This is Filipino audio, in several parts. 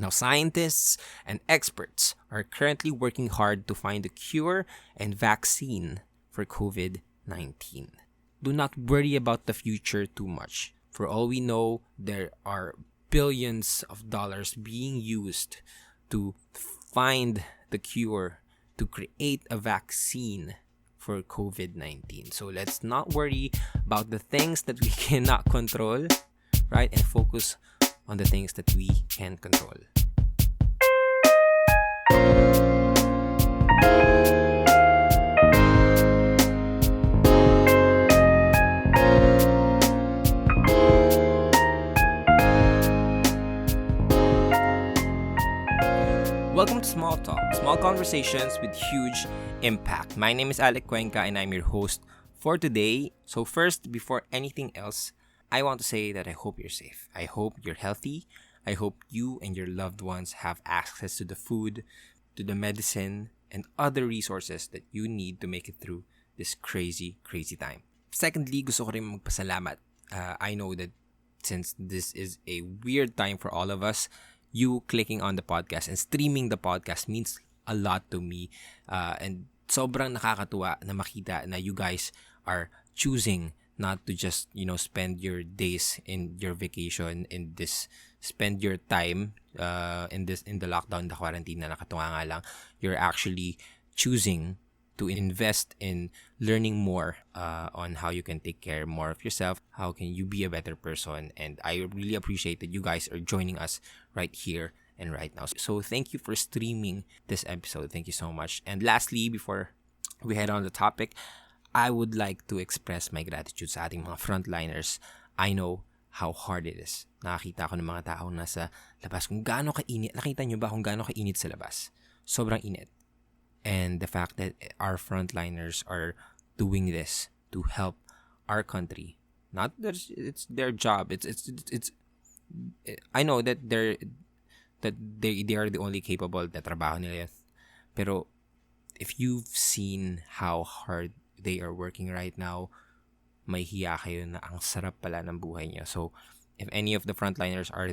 Now, scientists and experts are currently working hard to find a cure and vaccine for COVID-19. Do not worry about the future too much. For all we know, there are billions of dollars being used to find the cure, to create a vaccine for COVID-19. So let's not worry about the things that we cannot control, right? And focus on the things that we can control. Welcome to Small Talk, small conversations with huge impact. My name is Alec Cuenca and I'm your host for today. So first, before anything else, I want to say that I hope you're safe. I hope you're healthy. I hope you and your loved ones have access to the food, to the medicine, and other resources that you need to make it through this crazy, crazy time. Secondly, gusto ko rin magpasalamat. I know that since this is a weird time for all of us, you clicking on the podcast and streaming the podcast means a lot to me. And sobrang nakakatuwa na makita na you guys are choosing not to just, spend your days in your vacation spend your time in the lockdown, the quarantine na nakatuwa nga lang. You're actually choosing to invest in learning more on how you can take care more of yourself, how can you be a better person, and I really appreciate that you guys are joining us right here and right now. So thank you for streaming this episode. Thank you so much. And lastly, before we head on the topic, I would like to express my gratitude sa ating mga frontliners. I know how hard it is. Nakakita ko ng mga tao nasa labas kung gaano kainit. Nakita nyo ba kung gaano kainit sa labas? Sobrang init. And the fact that our frontliners are doing this to help our country, not that it's their job. It's I know that they are the only capable na trabaho nila. Pero if you've seen how hard they are working right now, may hiya kayo na ang sarap pala ng buhay niyo. So if any of the frontliners are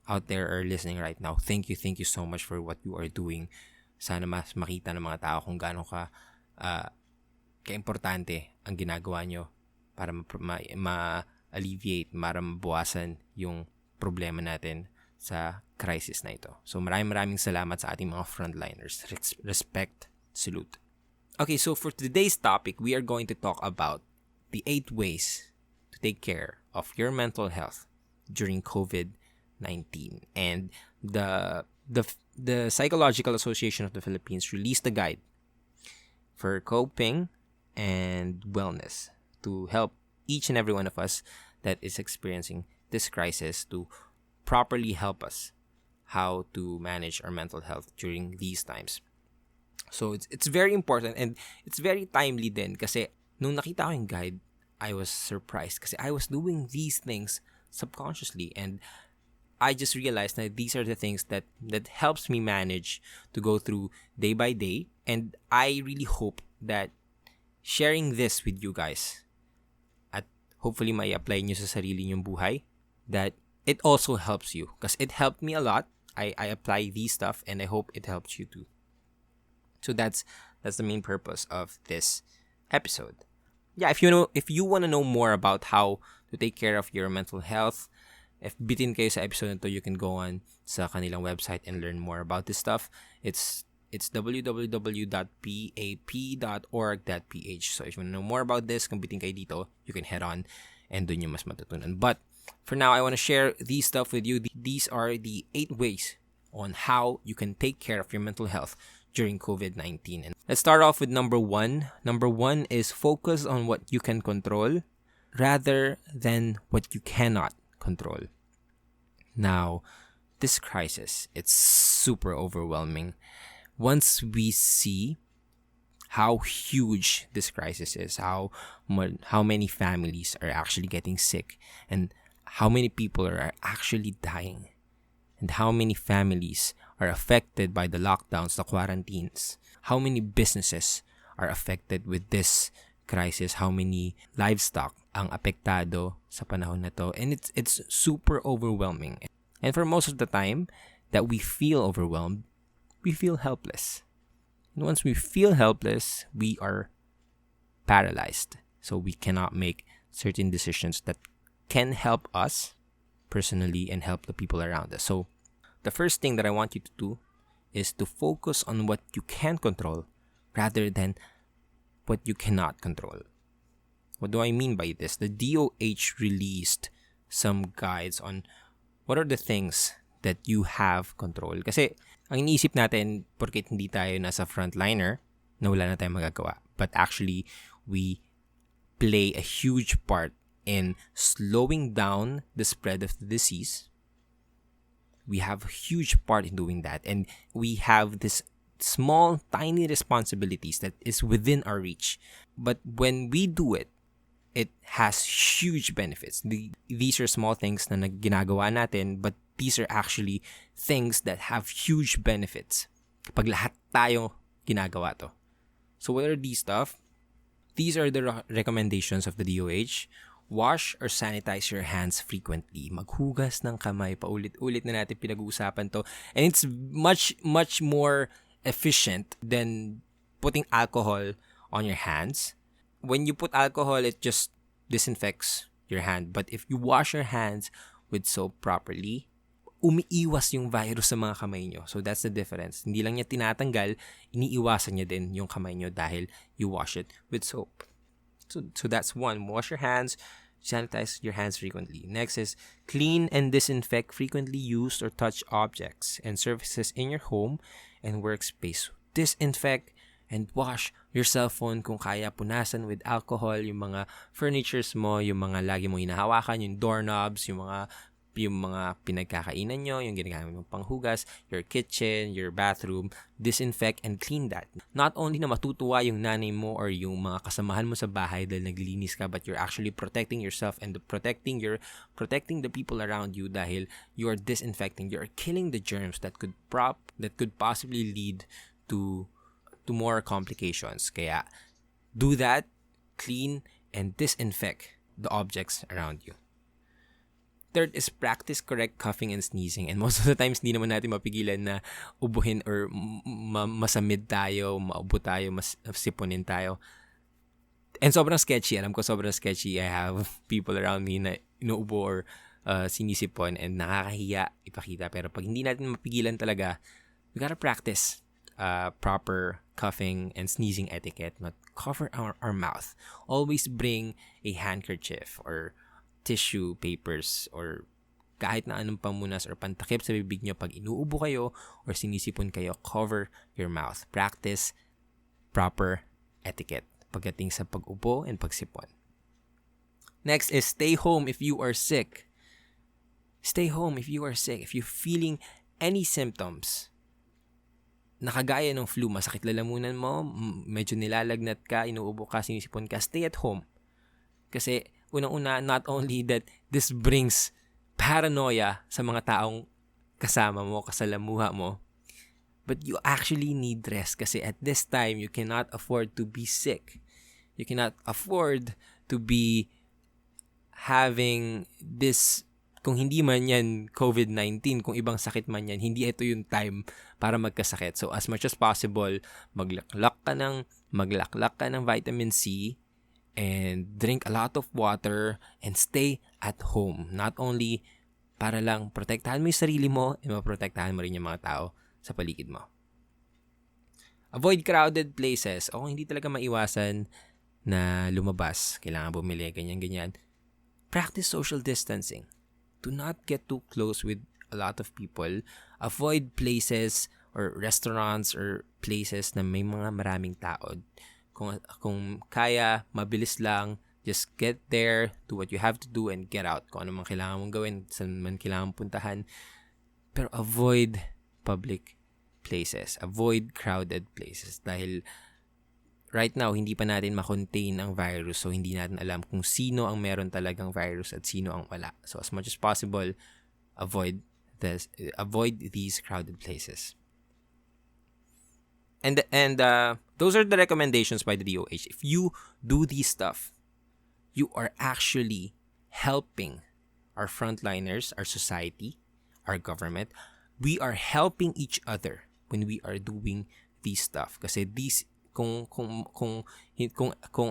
out there are listening right now, thank you so much for what you are doing. Sana mas makita ng mga tao kung gaano ka-importante ang ginagawa nyo para ma-alleviate, para mabawasan yung problema natin sa crisis na ito. So maraming salamat sa ating mga frontliners. Respect, salute. Okay, so for today's topic, we are going to talk about the 8 ways to take care of your mental health during COVID-19. And the Psychological Association of the Philippines released a guide for coping and wellness to help each and every one of us that is experiencing this crisis to properly help us how to manage our mental health during these times. So it's very important and it's very timely din kasi nung nakita ko yung guide, I was surprised kasi I was doing these things subconsciously and I just realized that these are the things that helps me manage to go through day by day. And I really hope that sharing this with you guys at hopefully may apply nyo sa sarili nyong buhay, that it also helps you. Because it helped me a lot. I apply these stuff and I hope it helps you too. So that's the main purpose of this episode. Yeah, if you want to know more about how to take care of your mental health, if bitin kayo sa episode na to, you can go on sa kanilang website and learn more about this stuff. It's www.pap.org.ph. So if you want to know more about this, kung bitin kayo dito, you can head on and dun yung mas matutunan. But for now, I want to share these stuff with you. These are the 8 ways on how you can take care of your mental health during COVID-19. And let's start off with number 1. Number 1 is focus on what you can control rather than what you cannot control. Now, this crisis, it's super overwhelming. Once we see how huge this crisis is, how many families are actually getting sick, and how many people are actually dying, and how many families are affected by the lockdowns, the quarantines, how many businesses are affected with this crisis, how many livestock ang apektado sa panahon na to, and it's super overwhelming. And for most of the time, that we feel overwhelmed, we feel helpless. And once we feel helpless, we are paralyzed. So we cannot make certain decisions that can help us personally and help the people around us. So the first thing that I want you to do is to focus on what you can control rather than what you cannot control. What do I mean by this? The DOH released some guides on what are the things that you have control. Kasi ang iniisip natin, porket hindi tayo nasa frontliner, na wala na tayong magagawa. But actually, we play a huge part in slowing down the spread of the disease. We have a huge part in doing that. And we have this small, tiny responsibilities that is within our reach. But when we do it, it has huge benefits. These are small things na ginagawa natin, but these are actually things that have huge benefits kapag lahat tayo ginagawa to. So what are these stuff? These are the recommendations of the DOH. Wash or sanitize your hands frequently. Maghugas ng kamay. Paulit-ulit na natin pinag-uusapan to. And it's much, much more efficient than putting alcohol on your hands. When you put alcohol, it just disinfects your hand. But if you wash your hands with soap properly, umiiwas yung virus sa mga kamay nyo. So that's the difference. Hindi lang niya tinatanggal, iniiwasan niya din yung kamay nyo dahil you wash it with soap. So that's one. Wash your hands, sanitize your hands frequently. Next is clean and disinfect frequently used or touched objects and surfaces in your home and workspace. Disinfect and wash your cell phone kung kaya, punasan with alcohol, yung mga furnitures mo, yung mga lagi mong hinahawakan, yung doorknobs, yung mga pinagkakainan nyo, yung ginagamit mong panghugas, your kitchen, your bathroom, disinfect and clean that. Not only na matutuwa yung nanay mo or yung mga kasamahan mo sa bahay dahil naglilinis ka, but you're actually protecting yourself and protecting the people around you dahil you are disinfecting, you're killing the germs that could possibly lead to more complications. Kaya do that, clean and disinfect the objects around you. Third is practice correct coughing and sneezing. And most of the times, hindi naman natin mapigilan na ubuhin or masamid tayo, maubo tayo, sipunin tayo. And sobrang sketchy. Alam ko sobrang sketchy. I have people around me na inuubo or sinisipon and nakakahiya ipakita. Pero pag hindi natin mapigilan talaga, we gotta practice proper coughing and sneezing etiquette. Not cover our mouth. Always bring a handkerchief or tissue papers or kahit na anong pamunas or pantakip sa bibig nyo pag inuubo kayo or sinisipon kayo, cover your mouth. Practice proper etiquette pagdating sa pag-ubo and pagsipon. Next is stay home if you are sick. Stay home if you are sick. If you're feeling any symptoms, nakagaya ng flu, masakit lalamunan mo, medyo nilalagnat ka, inuubo ka, sinisipon ka, stay at home. Kasi unang-una, not only that this brings paranoia sa mga taong kasama mo, kasalamuha mo, but you actually need rest kasi at this time, you cannot afford to be sick. You cannot afford to be having this, kung hindi man yan COVID-19, kung ibang sakit man yan, hindi ito yung time para magkasakit. So as much as possible, maglaklak ka ng vitamin C, and drink a lot of water and stay at home. Not only para lang protektahan mo yung sarili mo, and maprotektahan mo rin yung mga tao sa paligid mo. Avoid crowded places. O kung hindi talaga maiwasan na lumabas, kailangan bumili, ganyan-ganyan. Practice social distancing. Do not get too close with a lot of people. Avoid places or restaurants or places na may mga maraming tao. Kung kaya, mabilis lang, just get there, do what you have to do, and get out. Kung ano man kailangan mong gawin, saan man kailangan puntahan. Pero avoid public places. Avoid crowded places. Dahil right now, hindi pa natin ma-contain ang virus. So, hindi natin alam kung sino ang meron talagang virus at sino ang wala. So, as much as possible, avoid these crowded places. And those are the recommendations by the DOH. If you do these stuff, you are actually helping our frontliners, our society, our government, we are helping each other when we are doing these stuff. Kasi kung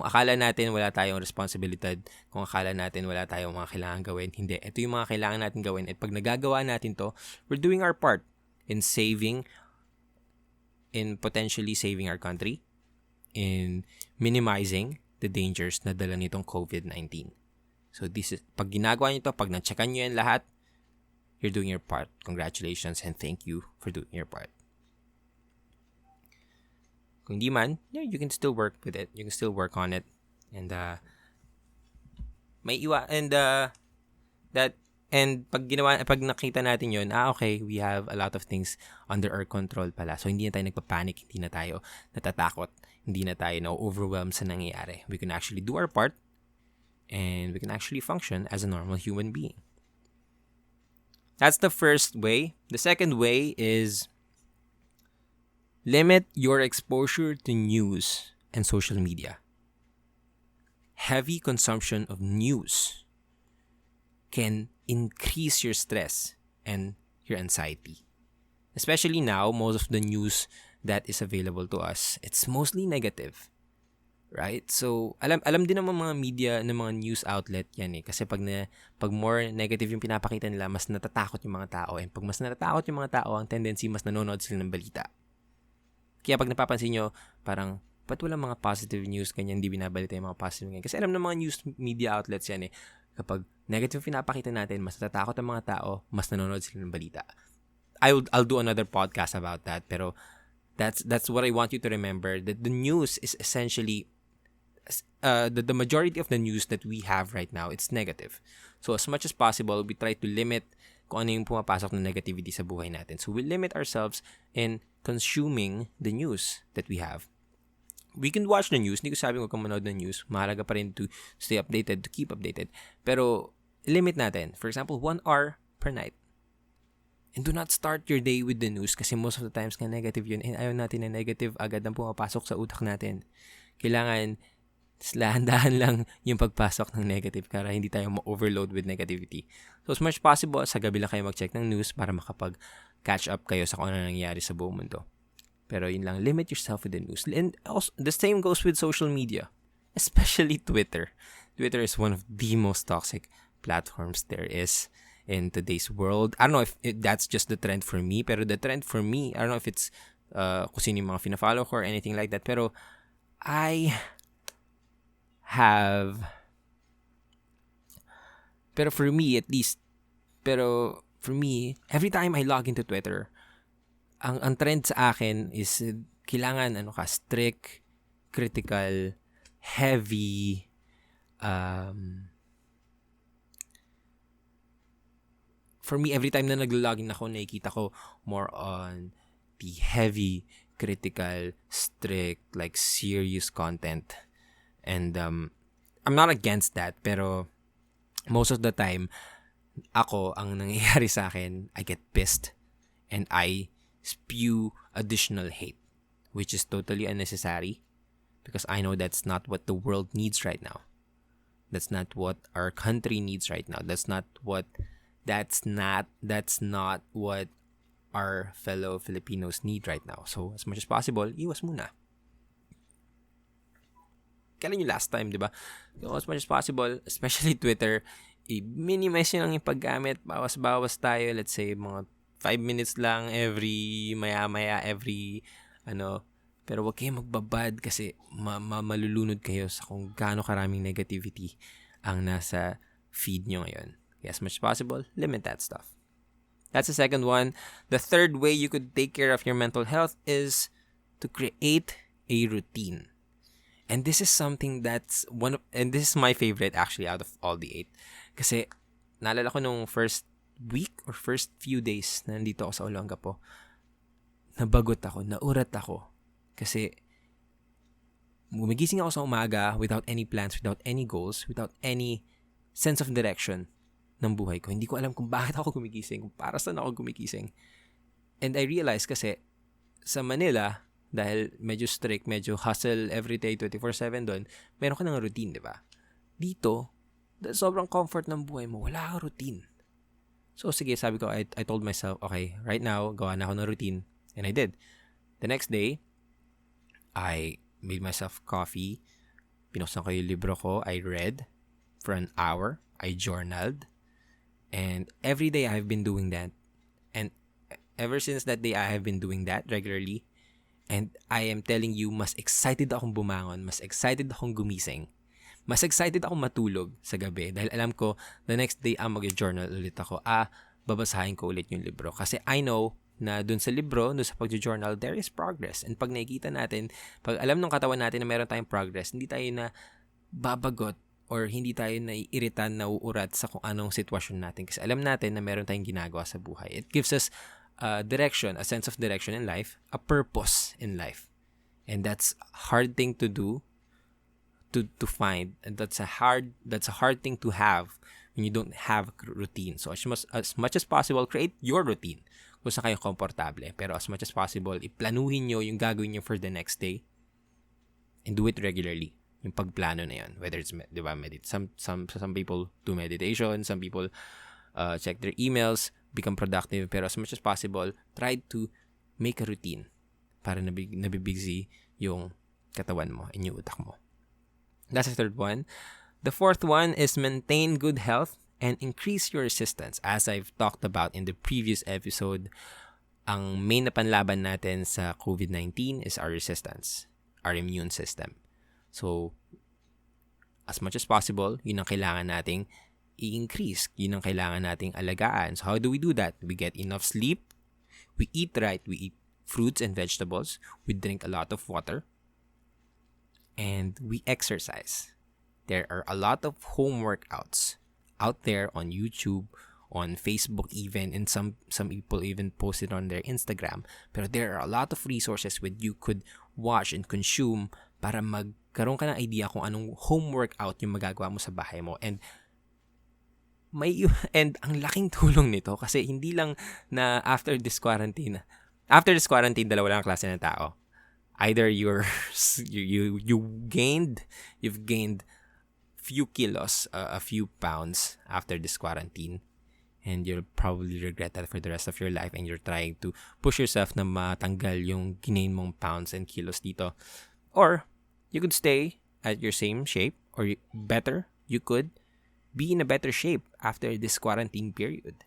akala natin wala tayong responsibilidad, kung akala natin wala tayong mga kailangan gawin, hindi. Ito yung mga kailangan natin gawin. At pag nagagawa natin to, we're doing our part in potentially saving our country, in minimizing the dangers na dala nitong COVID-19. So pag ginagawa nyo to, pag na-checkan nyo yan lahat, you're doing your part. Congratulations and thank you for doing your part. Kung di man, you can still work with it. You can still work on it. And pag nakita natin yun, okay, we have a lot of things under our control pala. So hindi na tayo nagpapanik, hindi na tayo natatakot, hindi na tayo na-overwhelmed sa nangyayari. We can actually do our part and we can actually function as a normal human being. That's the first way. The second way is limit your exposure to news and social media. Heavy consumption of news can increase your stress and your anxiety. Especially now, most of the news that is available to us, it's mostly negative. Right? So, alam din ng mga media, ng mga news outlet yan eh. Kasi pag more negative yung pinapakita nila, mas natatakot yung mga tao. And pag mas natatakot yung mga tao, ang tendency mas nanonood sila ng balita. Kaya pag napapansin nyo, parang, ba't walang mga positive news, ganyan, hindi binabalita yung mga positive ganyan. Kasi alam ng mga news media outlets yan eh, kapag negative pinapakita natin, mas natatakot ang mga tao, mas nanonood sila ng balita. I'll do another podcast about that, pero that's what I want you to remember, that the news is essentially, the majority of the news that we have right now, it's negative. So as much as possible, we try to limit kung ano yung pumapasok na negativity sa buhay natin. So we limit ourselves in consuming the news that we have. We can watch the news. Hindi ko sabi huwag kang manood ng news. Mahalaga pa rin to stay updated, to keep updated. Pero limit natin. For example, 1 hour per night. And do not start your day with the news kasi most of the times nga negative yun. And ayaw natin na negative agad ang pumapasok sa utak natin. Kailangan dahan lang yung pagpasok ng negative para hindi tayo ma-overload with negativity. So as much possible, sa gabi lang kayo mag-check ng news para makapag-catch up kayo sa kung ano nangyayari sa buong mundo. Pero yun lang, limit yourself with the news. And also, the same goes with social media, especially Twitter. Twitter is one of the most toxic platforms there is in today's world. I don't know if that's just the trend for me, pero the trend for me, I don't know if it's kung sino yung mga fina-follow ko or anything like that, pero for me, every time I log into Twitter, ang trend sa akin is kailangan strict, critical, heavy, for me, every time na nag-login ako, nakikita ko more on the heavy, critical, strict, like serious content. And I'm not against that, pero most of the time, ang nangyayari sa akin, I get pissed and I spew additional hate, which is totally unnecessary because I know that's not what the world needs right now. That's not what our country needs right now. That's not what our fellow Filipinos need right now. So, as much as possible, iwas muna. Kailan yung last time, di ba? So, as much as possible, especially Twitter, i-minimize nyo lang yung paggamit. Bawas-bawas tayo. Let's say, mga 5 minutes lang every pero wag kayo magbabad kasi malulunod kayo sa kung gaano karaming negativity ang nasa feed nyo ngayon. As much as possible, limit that stuff. That's the second one. The third way you could take care of your mental health is to create a routine. And this is something and this is my favorite actually out of all the 8. Kasi, naalala ko nung first week or first few days na nandito ako sa Olongapo, nabagot ako, naurat ako. Kasi, gumigising ako sa umaga without any plans, without any goals, without any sense of direction ng buhay ko. Hindi ko alam kung bakit ako gumigising, kung para saan ako gumigising. And I realized kasi, sa Manila, dahil medyo strict, medyo hustle everyday, 24/7 doon, meron ka ng routine, di ba? Dito, dahil sobrang comfort ng buhay mo, wala kang routine. So, sige, sabi ko, I told myself, okay, right now, gawa na ako ng routine. And I did. The next day, I made myself coffee. Pinuksan ko yung libro ko. I read for an hour. I journaled. And every day, I've been doing that. And ever since that day, I have been doing that regularly. And I am telling you, mas excited akong bumangon. Mas excited akong gumising. Mas excited akong matulog sa gabi. Dahil alam ko, the next day, mag-journal ulit ako. Babasahin ko ulit yung libro. Kasi I know na dun sa libro, dun sa pag-journal, there is progress. And pag nakikita natin, pag alam ng katawan natin na meron tayong progress, hindi tayo na babagot or hindi tayo na iritan, nauurat sa kung anong sitwasyon natin. Kasi alam natin na meron tayong ginagawa sa buhay. It gives us direction, a sense of direction in life, a purpose in life. And that's a hard thing to do, to find. And that's a hard thing to have when you don't have a routine. So as much as possible, create your routine kung saan kayo komportable. Pero as much as possible, iplanuhin nyo yung gagawin nyo for the next day and do it regularly. Yung pagplano na yun. Whether it's, di ba, some people do meditation, some people check their emails, become productive. Pero as much as possible, try to make a routine para nabibigsi yung katawan mo and yung utak mo. That's the third one. The fourth one is maintain good health and increase your resistance. As I've talked about in the previous episode, ang main na panlaban natin sa COVID-19 is our resistance, our immune system. So, as much as possible, yun ang kailangan nating i-increase. Yun ang kailangan nating alagaan. So, how do we do that? We get enough sleep. We eat right. We eat fruits and vegetables. We drink a lot of water. And we exercise. There are a lot of home workouts out there on YouTube, on Facebook even, and some people even post it on their Instagram. Pero there are a lot of resources that you could watch and consume para magkaroon ka ng idea kung anong home workout yung magagawa mo sa bahay mo. And ang laking tulong nito kasi hindi lang na after this quarantine, dalawa lang ang klase ng tao. Either you've gained few kilos, a few pounds after this quarantine, and you'll probably regret that for the rest of your life, and you're trying to push yourself na matanggal yung ginain mong pounds and kilos dito. Or you could stay at your same shape, or better, you could be in a better shape after this quarantine period.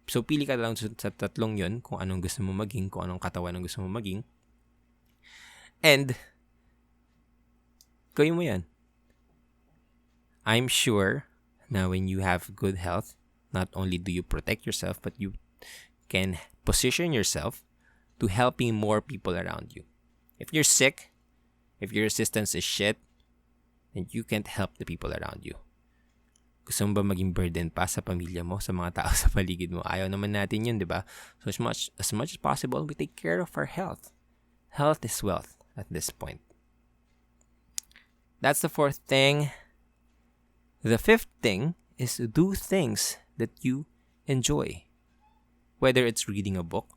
So pili ka lang sa tatlong yun kung anong gusto mo maging, kung anong katawan ang gusto mo maging, and gawin mo yan. I'm sure na when you have good health, not only do you protect yourself, but you can position yourself to helping more people around you. If you're sick, if your resistance is shit, then you can't help the people around you. Gusto mo ba maging burden pa sa pamilya mo, sa mga tao sa paligid mo? Ayaw naman natin yun, di ba? So as much as possible, we take care of our health. Health is wealth at this point. That's the fourth thing. The fifth thing is to do things that you enjoy. Whether it's reading a book,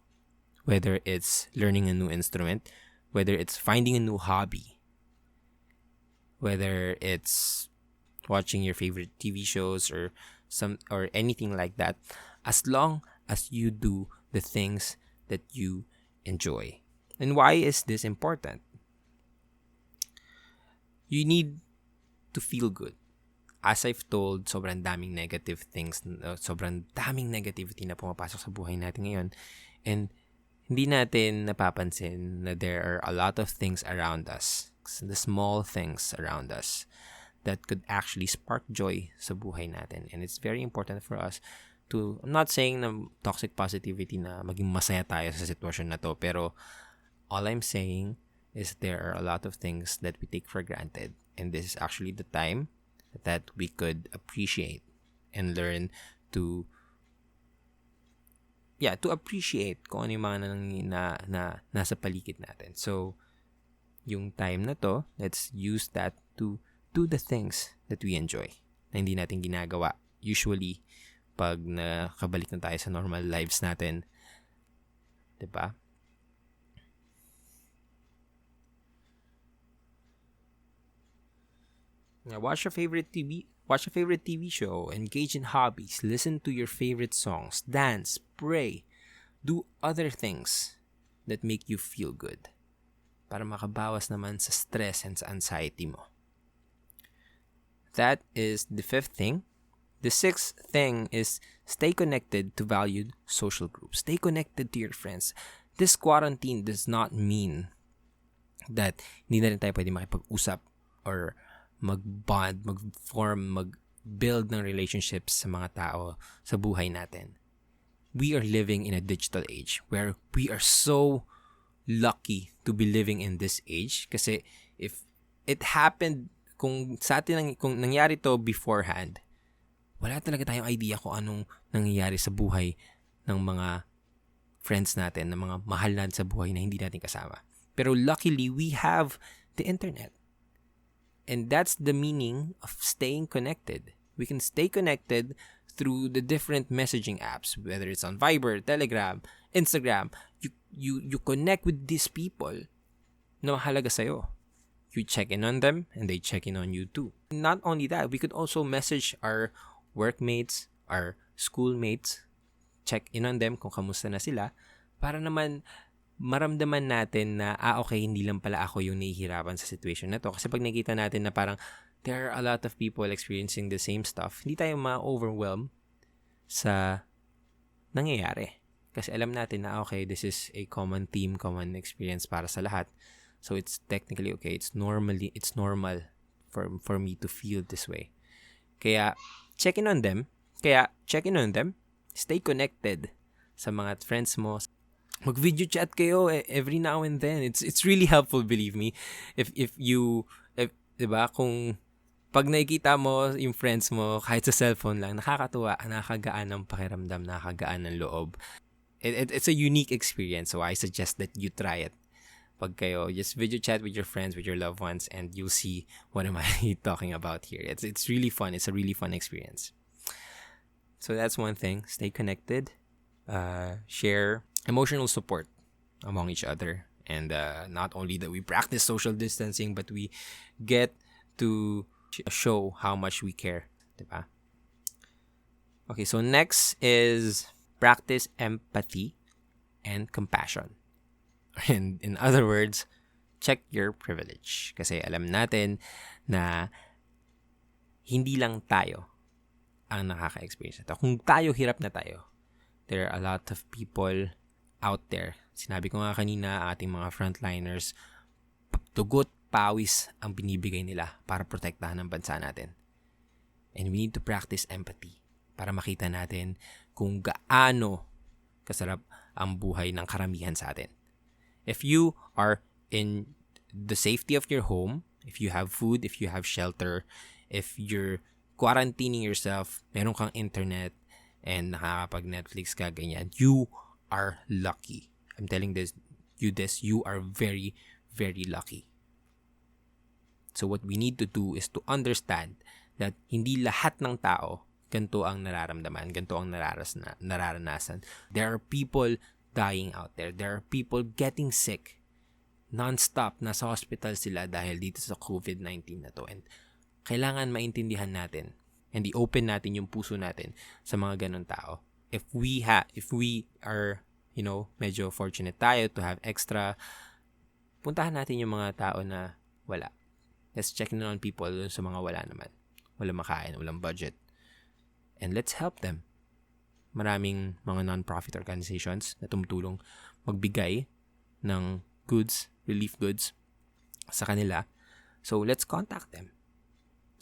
whether it's learning a new instrument, whether it's finding a new hobby, whether it's watching your favorite TV shows or anything like that, as long as you do the things that you enjoy. And why is this important? You need to feel good. As I've told, sobrang daming negative things, sobrang daming negativity na pumapasok sa buhay natin ngayon. And hindi natin napapansin na there are a lot of things around us, the small things around us, that could actually spark joy sa buhay natin. And it's very important for us to, I'm not saying na toxic positivity na maging masaya tayo sa sitwasyon na to, pero all I'm saying is there are a lot of things that we take for granted. And this is actually the time that we could appreciate and learn to appreciate kung ano yung mga nasa paligid natin. So, yung time na to, let's use that to do the things that we enjoy na hindi natin ginagawa usually pag nakabalik na tayo sa normal lives natin. Diba? Watch your favorite TV show, engage in hobbies, listen to your favorite songs, dance, pray, do other things that make you feel good para makabawas naman sa stress and sa anxiety mo. That is the 5th thing. The 6th thing is stay connected to valued social groups. Stay connected to your friends. This quarantine does not mean that hindi na rin tayo pwede makipag-usap or mag-bond, mag-form, mag-build ng relationships sa mga tao sa buhay natin. We are living in a digital age where we are so lucky to be living in this age kasi if it happened, kung sa atin, kung nangyari to beforehand, wala talaga tayong idea kung anong nangyayari sa buhay ng mga friends natin, ng mga mahal natin sa buhay na hindi natin kasama. Pero luckily, we have the internet. And that's the meaning of staying connected. We can stay connected through the different messaging apps, whether it's on Viber, Telegram, Instagram. You connect with these people na mahalaga sa'yo. You check in on them and they check in on you too. Not only that, we could also message our workmates, our schoolmates, check in on them kung kamusta na sila para naman maramdaman natin na okay, hindi lang pala ako yung nahihirapan sa situation na to. Kasi pag nakita natin na parang there are a lot of people experiencing the same stuff, hindi tayo ma-overwhelm sa nangyayari. Kasi alam natin na okay, this is a common theme, common experience para sa lahat. So it's technically okay. It's normal for me to feel this way. Kaya check in on them. Stay connected sa mga friends mo. Mag-video chat kayo every now and then. It's really helpful, believe me. If 'di ba, kung pag nakikita mo yung friends mo kahit sa cellphone lang, nakakatuwa, nakakagaan ng pakiramdam, nakakagaan ng loob. It's a unique experience, so I suggest that you try it. Pag kayo, just video chat with your friends, with your loved ones, and you'll see what am I talking about here. It's really fun. It's a really fun experience. So that's one thing. Stay connected. Share emotional support among each other. And not only that we practice social distancing, but we get to show how much we care. Diba? Okay, so next is practice empathy and compassion. And in other words, check your privilege. Kasi alam natin na hindi lang tayo ang nakaka-experience nito. Kung tayo, hirap na tayo. There are a lot of people out there. Sinabi ko nga kanina, ating mga frontliners, tugot, pawis ang binibigay nila para protektahan ang bansa natin. And we need to practice empathy para makita natin kung gaano kasarap ang buhay ng karamihan sa atin. If you are in the safety of your home, if you have food, if you have shelter, if you're quarantining yourself, meron kang internet, and nakakapag-Netflix ka, ganyan, you are lucky. I'm telling you are very, very lucky. So what we need to do is to understand that hindi lahat ng tao ganito ang nararamdaman, ganito ang nararanasan. There are people dying out there. There are people getting sick. Non-stop, nasa hospital sila dahil dito sa COVID-19 na to. And kailangan maintindihan natin and i-open natin yung puso natin sa mga ganun tao. If we are, medyo fortunate tayo to have extra, puntahan natin yung mga tao na wala. Let's check in on people sa mga wala naman. Walang makain, walang budget. And let's help them. Maraming mga non-profit organizations na tumutulong magbigay ng goods, relief goods sa kanila. So let's contact them.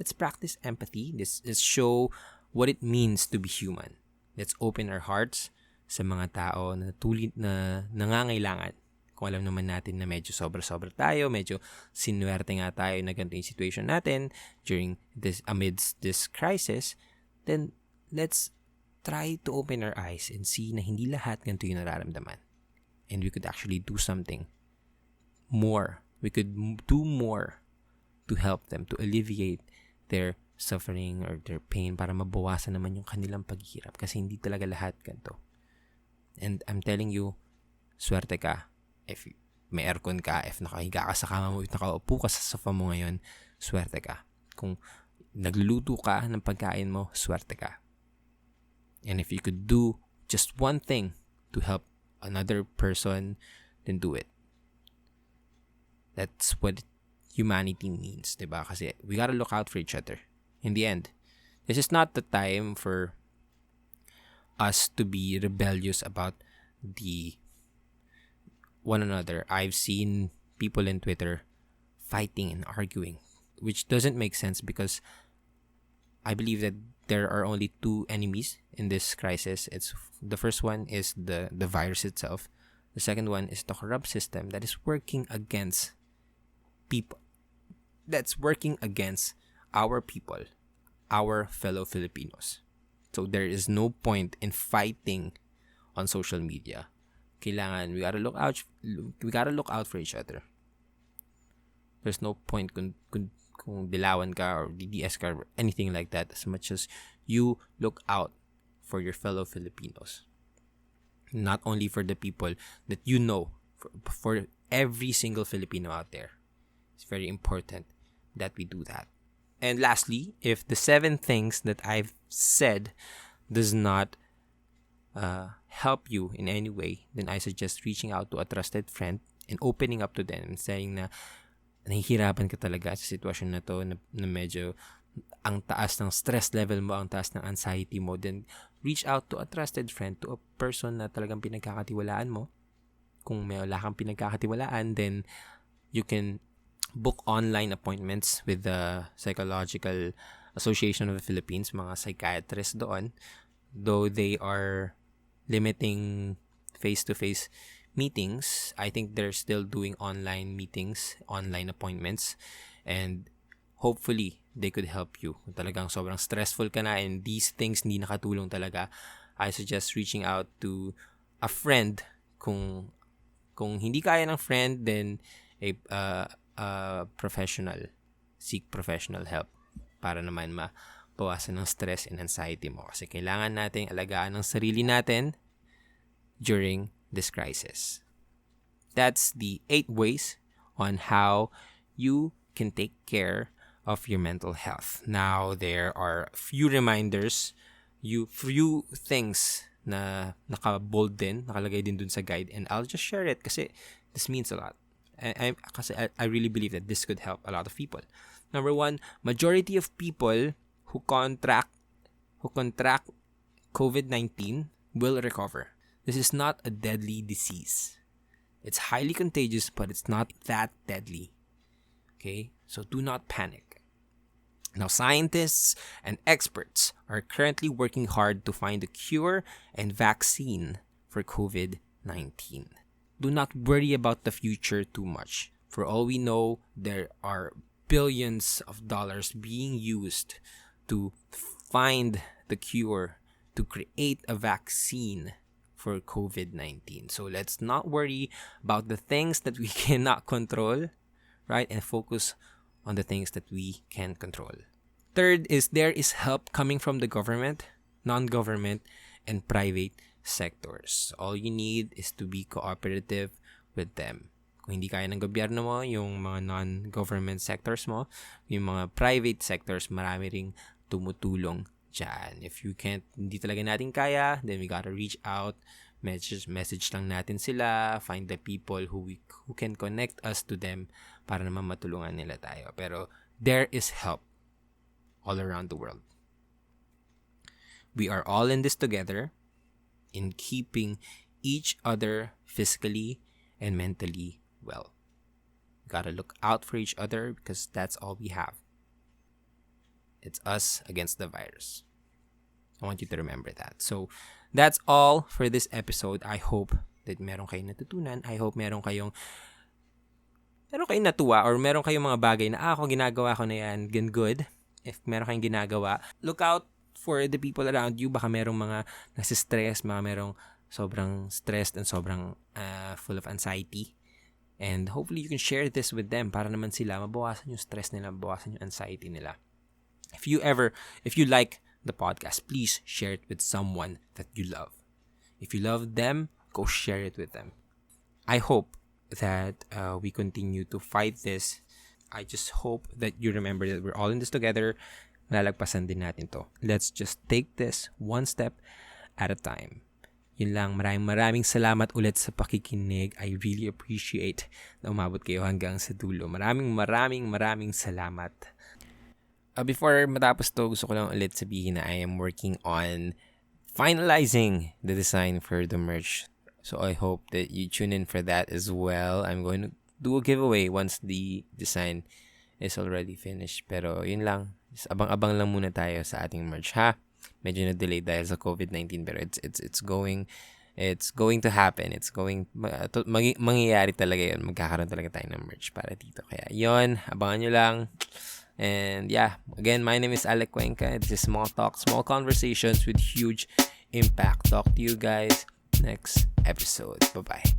Let's practice empathy. Let's show what it means to be human. Let's open our hearts sa mga tao na tulad na nangangailangan. Kung alam naman natin na medyo sobra-sobra tayo, medyo sinuwerte nga tayo na ganito yung situation natin amidst this crisis, then let's try to open our eyes and see na hindi lahat ganito yung nararamdaman. And we could actually do something more. We could do more to help them, to alleviate their suffering or their pain para mabawasan naman yung kanilang paghihirap kasi hindi talaga lahat ganito. And I'm telling you, swerte ka if may aircon ka, if nakahiga ka sa kama mo, if nakaupo ka sa sofa mo ngayon, swerte ka. Kung nagluluto ka ng pagkain mo, swerte ka. And if you could do just one thing to help another person, then do it. That's what humanity means, diba? Kasi we gotta look out for each other. In the end, this is not the time for us to be rebellious about the one another. I've seen people in Twitter fighting and arguing, which doesn't make sense because I believe that there are only two enemies in this crisis. It's the first one is the virus itself. The second one is the corrupt system that is working against people. That's working against our people, our fellow Filipinos. So there is no point in fighting on social media. Kailangan we gotta look out for each other. There's no point kung dilawan ka or DDS ka or anything like that, as much as you look out for your fellow Filipinos. Not only for the people that you know, for every single Filipino out there. It's very important that we do that. And lastly, if the 7 things that I've said does not help you in any way, then I suggest reaching out to a trusted friend and opening up to them and saying na nahihirapan ka talaga sa sitwasyon na to, na medyo ang taas ng stress level mo, ang taas ng anxiety mo, then reach out to a trusted friend, to a person na talagang pinagkakatiwalaan mo. Kung may wala kang pinagkakatiwalaan, then you can book online appointments with the Psychological Association of the Philippines, mga psychiatrists doon. Though they are limiting face-to-face meetings, I think they're still doing online meetings, online appointments, and hopefully they could help you. Kung talagang sobrang stressful ka na and these things hindi nakatulong talaga, I suggest reaching out to a friend. Kung hindi kaya ng friend, then professional. Seek professional help para naman mabawasan ng stress and anxiety mo. Kasi kailangan nating alagaan ang sarili natin during this crisis. That's the 8 ways on how you can take care of your mental health. Now, there are few reminders, few things na naka-bold din, nakalagay din dun sa guide, and I'll just share it kasi this means a lot. I really believe that this could help a lot of people. Number 1, majority of people who contract COVID-19 will recover. This is not a deadly disease. It's highly contagious, but it's not that deadly. Okay? So do not panic. Now, scientists and experts are currently working hard to find a cure and vaccine for COVID-19. Do not worry about the future too much. For all we know, there are billions of dollars being used to find the cure, to create a vaccine for COVID-19. So let's not worry about the things that we cannot control, right? And focus on the things that we can control. Third is there is help coming from the government, non-government, and private sectors. All you need is to be cooperative with them. Kung hindi kaya ng gobyerno mo, yung mga non-government sectors mo, yung mga private sectors, marami ring tumutulong dyan. If you can't, hindi talaga natin kaya, then we gotta reach out, message lang natin sila, find the people who can connect us to them para naman matulungan nila tayo. Pero there is help all around the world. We are all in this together, in keeping each other physically and mentally well. We gotta look out for each other because that's all we have. It's us against the virus. I want you to remember that. So, that's all for this episode. I hope that meron kayong natutunan. I hope meron kayong natuwa or meron kayong mga bagay na ako ginagawa ko na yan, good. If meron kayong ginagawa, look out for the people around you. Baka merong mga nasistress, merong sobrang stressed and sobrang full of anxiety. And hopefully you can share this with them para naman sila mabawasan yung stress nila, mabawasan yung anxiety nila. If you like the podcast, please share it with someone that you love. If you love them, go share it with them. I hope that we continue to fight this I just hope that you remember that we're all in this together. Malalagpasan din natin to. Let's just take this one step at a time. Yun lang, maraming salamat ulit sa pakikinig. I really appreciate na umabot kayo hanggang sa dulo. Maraming salamat. Before matapos to, gusto ko lang ulit sabihin na I am working on finalizing the design for the merch. So I hope that you tune in for that as well. I'm going to do a giveaway once the design is already finished. Pero yun lang, just abang-abang lang muna tayo sa ating merch, ha? Medyo na-delay dahil sa COVID-19, pero it's going to happen. It's going mangyayari talaga 'yun. Magkakaroon talaga tayo ng merch para dito. Kaya 'yon, abangan nyo lang. And yeah, again, my name is Alec Cuenca. This is Small Talk, small conversations with huge impact. Talk to you guys next episode. Bye-bye.